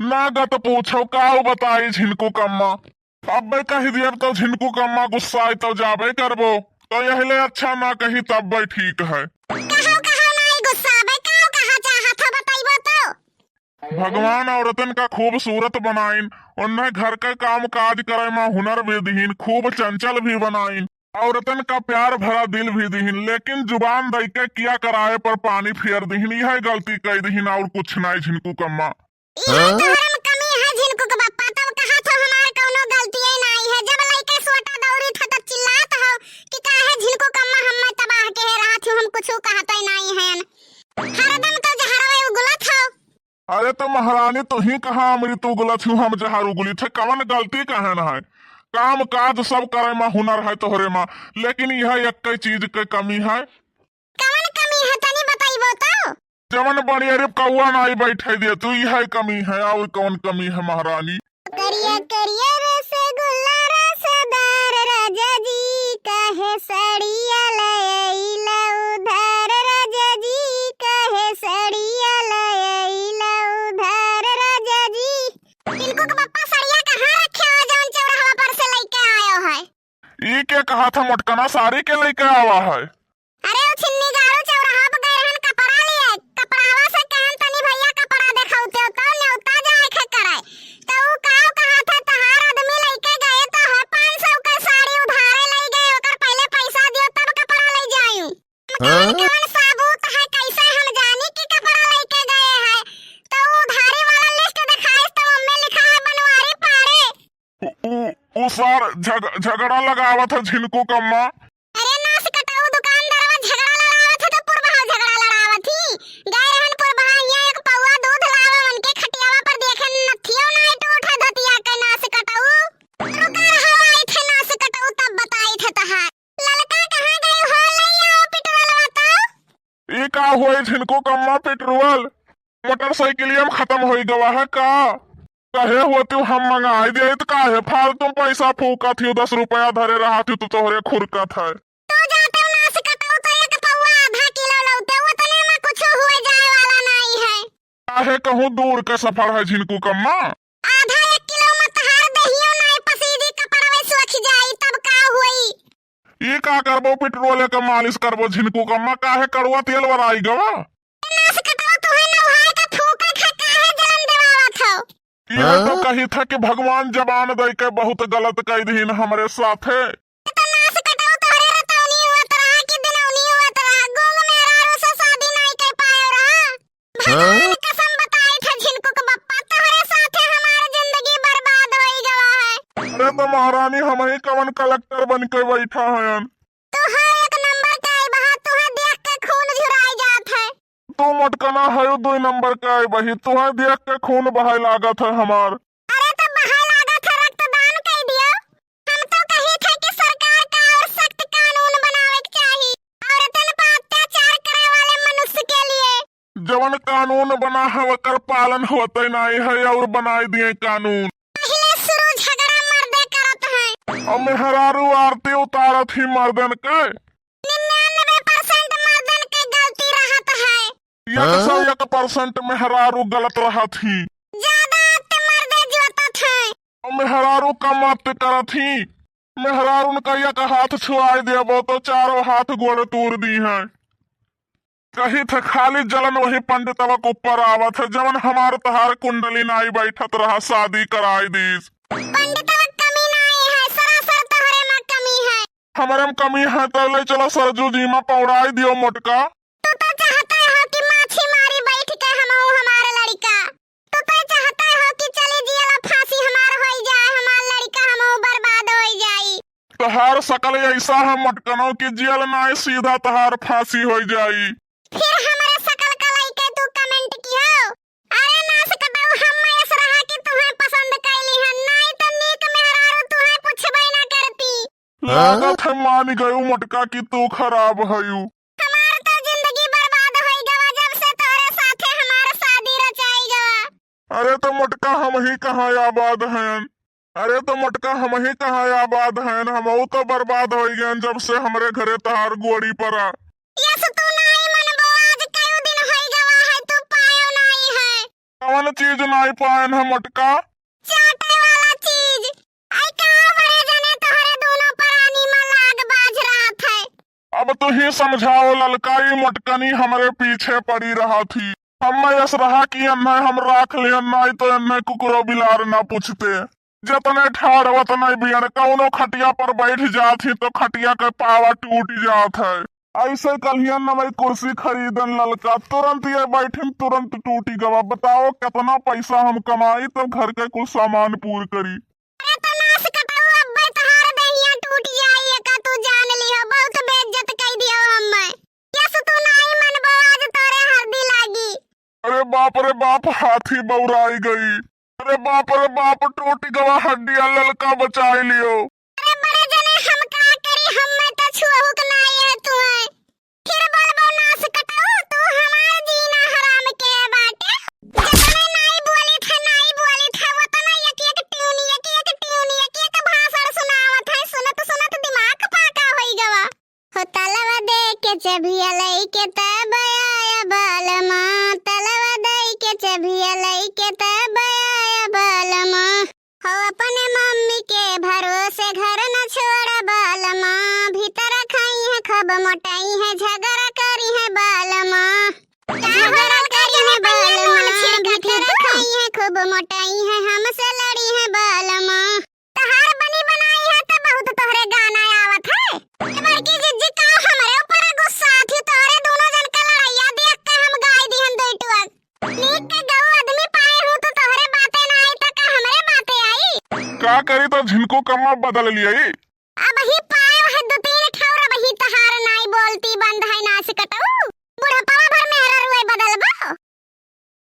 नागत पूछो काऊ बताई झिनकू कम्मा। अब मैं कही दिया तो झिनकू कम्मा गुस्सा आई तो जाबे करबो। तो यही अच्छा ना कही तब भाई ठीक है। भगवान औरतन का खूबसूरत बनाइन, उन्हें घर का काम काज करे में हुनर भी दीन, खूब चंचल भी बनाइन, औरतन का प्यार भरा दिल भी दीन, लेकिन जुबान दई के किया कराए पर पानी फेर दीन। यह गलती कही दीन और कुछ नहीं झिनकू कम्मा। अरे तो महारानी तू ही कहा अमृत उगलत हूँ हम जहार उगली थे, कवन गलती कहन है। काम काज सब करे में हुनर है तोहरे में, लेकिन यह एक चीज के कमी है। जवन बड़ी अरे कौआ नाई बैठे दे तू, यह कमी है। और कौन कमी है महारानी? करिया करिया रसगुल्ला रसदार राजा जी कहे सड़िया लईला उधार राजा जी कहे सड़िया लईला उधार राजा जी। इनको का पप्पा सड़िया कहाँ रखे हो जौन चौराहा पर से लेके आयो है? ये क्या कहा था मटकना साड़ी के लेके आवा है? अरे ओ छिन्नी गाड़ू चौराहा पर गए रहन कपड़ा लिए, कपड़ावा से कहन तनी भैया कपड़ा देखाउते हो तो न्योता जाए खे कराए। तो ऊ काऊ कहा था तहार आदमी लेके गए तो है 500 का साड़ी उधारे ले गए, ओकर पहले पैसा दियो तब कपड़ा ले जायूं। कौन साबूत है कैसे हम जानी कि कपड़ा लेके गए हैं? तो उधारी वाला लिस्ट दिखाए तो उनमें लिखा है बनवारी पाड़े। उ सार झगड़ा लगावा था झिनकू कम्मा। अरे नास कटाऊ दुकानदारवा झगड़ा लड़ावत है तो पुरबहा झगड़ा लड़ावत ही। गए रहन पुरबहा यहाँ एक पौवा दूध लावे उनके खटियावा पर देखे नथियो नाइट उठा धतिया के नास कटाऊ। रुका रहा आई थे नास कटाऊ तब बताई थे तहार। ललका कहाँ गई हो लई आओ पेट्रोलवा तो। ये का हुए झिनकू कम्मा पेट्रोल मोटरसाइकिलिया में खत्म हो गवा है का? कहे होती हम मंगाई दे तो काहे फालतू पैसा फूका थी, 10 रुपया धरे रहा थी तो तोहरे खुरका था। तो जाते नास कटाऊ तो एक पौवा आधा किलो लौटे उतने में कुछ हुए जाए वाला नहीं है। काहे कहूँ दूर का सफर है झिनकू कम्मा। आधा 1 किलो में तहार दहियो नहीं पसीदी कपड़वे सूख जाई तब का हुई। ये का करबो पेट्रोल का मालिश करबो झिनकू कम्मा, काहे कड़वा तेल वराई गवा। नास कटाऊ तुहे नौहाय का फूका खा काहे जलन देवावत हो? यह तो कही था कि भगवान जबान दे के बहुत गलत कह दीन हमरे साथे। तो नास कटाऊ तोहरे रतौनी हुआ रहा कि दिनौनी हुआ रहा, गोंग मेहरारू से शादी नहीं कर पायो रहा। भगवान कसम बताई था झिनकू के बप्पा तोहरे साथे हमार जिंदगी बर्बाद होई गवा है। अरे तो महारानी हम ही कवन कलेक्टर बन के बैठा है। तू है एक नंबर का है बहा, तुहे देख के खून झुराई जात है। तू मटकना है 2 नंबर का है बही, तुम्हें देख के खून बहाय लागत है हमार। अरे तो बहाय लागत है रक्तदान कर दियो। हम तो कही थे कि सरकार का और सख्त कानून बनावे के चाहिए औरतन पर अत्याचार करे वाले मनुष्य के लिए। जवन कानून बना है वकर पालन होते नहीं है और बनाई दिए कानून। पहले शुरू झगड़ा मर्दे करत है। और मेहरारू आरती उतारत ही मर्दन के। 99% मर्दन के गलती रहत है। 101% मेहरारू गलत रहा थी। ज्यादा अत्ते मर्दे जोतत है। और मेहरारू कम अत्य करत ही। मेहरारू का एक हाथ छुआई देबो तो 4 हाथ गोड़ तोड़ दी है। कही थे खाली जलन वही पंडितवा के ऊपर आवत है, जवन हमार तहार कुंडली नाई बैठत रहा शादी कराई दीस। पंडितवा कमी नहीं है, सरासर तोहरे में कमी है। हमारे में कमी है तो ले चलो सरजू जी में पौड़ाई दियो मोटका। तू तो चाहता हो कि माछी मारी बैठ के हमहू हमारा लड़का। तू तो चाहता हो कि चली जियला फांसी हमार होई जाए, हमार लड़का हमहू बर्बाद होई जाई। तहार सकल ऐसा है मटकनो की जेल नाई सीधा तहार फांसी हो जाई। फिर हमारे सकल कलाई के तू कमेंट कियो। अरे नास कटाऊ हम ऐस रहा कि तुम्हें पसंद कैली है, नहीं तो नीक मेहरारू तुम्हें पूछबे ना करती। लागत है मान गयो मटका की तू खराब हयू। हमार तो जिंदगी बर्बाद होई गवा जब से तोरे साथे हमार शादी रचाई गवा। अरे तो मटका हम ही कहाँ आबाद हैं। अरे तो मटका हम ही कहाँ आबाद हैं, हम तो बर्बाद हो गए जब से हमरे घरे तहार गोड़ी पड़ा। यस तू नहीं मनबो, आज कई दिन होई गवा है तू पायो नहीं है। कौन चीज नहीं पायन है मोटका? चाटे वाला चीज। आई कहाँ बड़े जने तोहरे दोनों प्राणी में लाग बाज रहा था। अब तो ही समझाओ ललकाई मोटकनी हमारे पीछे पड़ी रहा थी। हम यस रहा कि अन्ना हम राख ले अन्ना तो अन्ना कुकरो बिलार ना पूछते। जतने ठाड़ वतने बियन कौनो खटिया पर बैठ जाती तो खटिया के पावा टूट जात है। ऐसे कलियन न मैं कुर्सी खरीदन ललका तुरंत ये बैठन तुरंत टूटी गवा। बताओ कितना पैसा हम कमाई तो घर के कुछ सामान पूर करी। अरे तो नास कटाऊ अब्बे तहार देहिया टूट जाई का तू जान लियो। बहुत बेइज्जत कई दियो हम्मे। यस तू नहीं मनबो आज तोरे हरदी लागी। अरे बाप हाथी बौराई गई। अरे बाप टूट गवा हड्डिया ललका बचाई लियो। अरे बड़े जने हम का करी हम्मे तो छुहुक नहीं है तू है। फिर बोलबो नास कटाऊ तू हमार जीना हराम के बाटे। जतने नहीं बोली था वो तो नहीं एक ट्यूनी भाषण सुनावत है। सुनत दिमाग पाका होई गवा। हो तलवा दे के चबिया लई के तब आया बालमा। तलवा दे के चबिया लई के तब आया बालमा। हो अपने मम्मी के भरोसे घर न छोड़ बालमा। भीतर खाई है खब मोटाई है झगड़ा करी है बालमा। झगड़ा करी है बालमा। भीतर खाई है खूब मोटाई है हमसे लड़ी है बालमा। तहार बनी बनाई है तो बहुत तोहरे गाना आवत है। बड़की जिज्जी का हमरे ऊपर गुस्सा थी। तोहरे दोनों जन का लड़ाइया देख के हम गाय दिहन दैटुआ। नीक के गौ आदमी पाए हूं तो तोहरे बातें ना आई तो का हमरे बातें आई। क्या करी तो झिनको कमा बदल लिया। अब ही पाए है दो तीन ठौर अब ही तहार नाई बोलती बंद है नास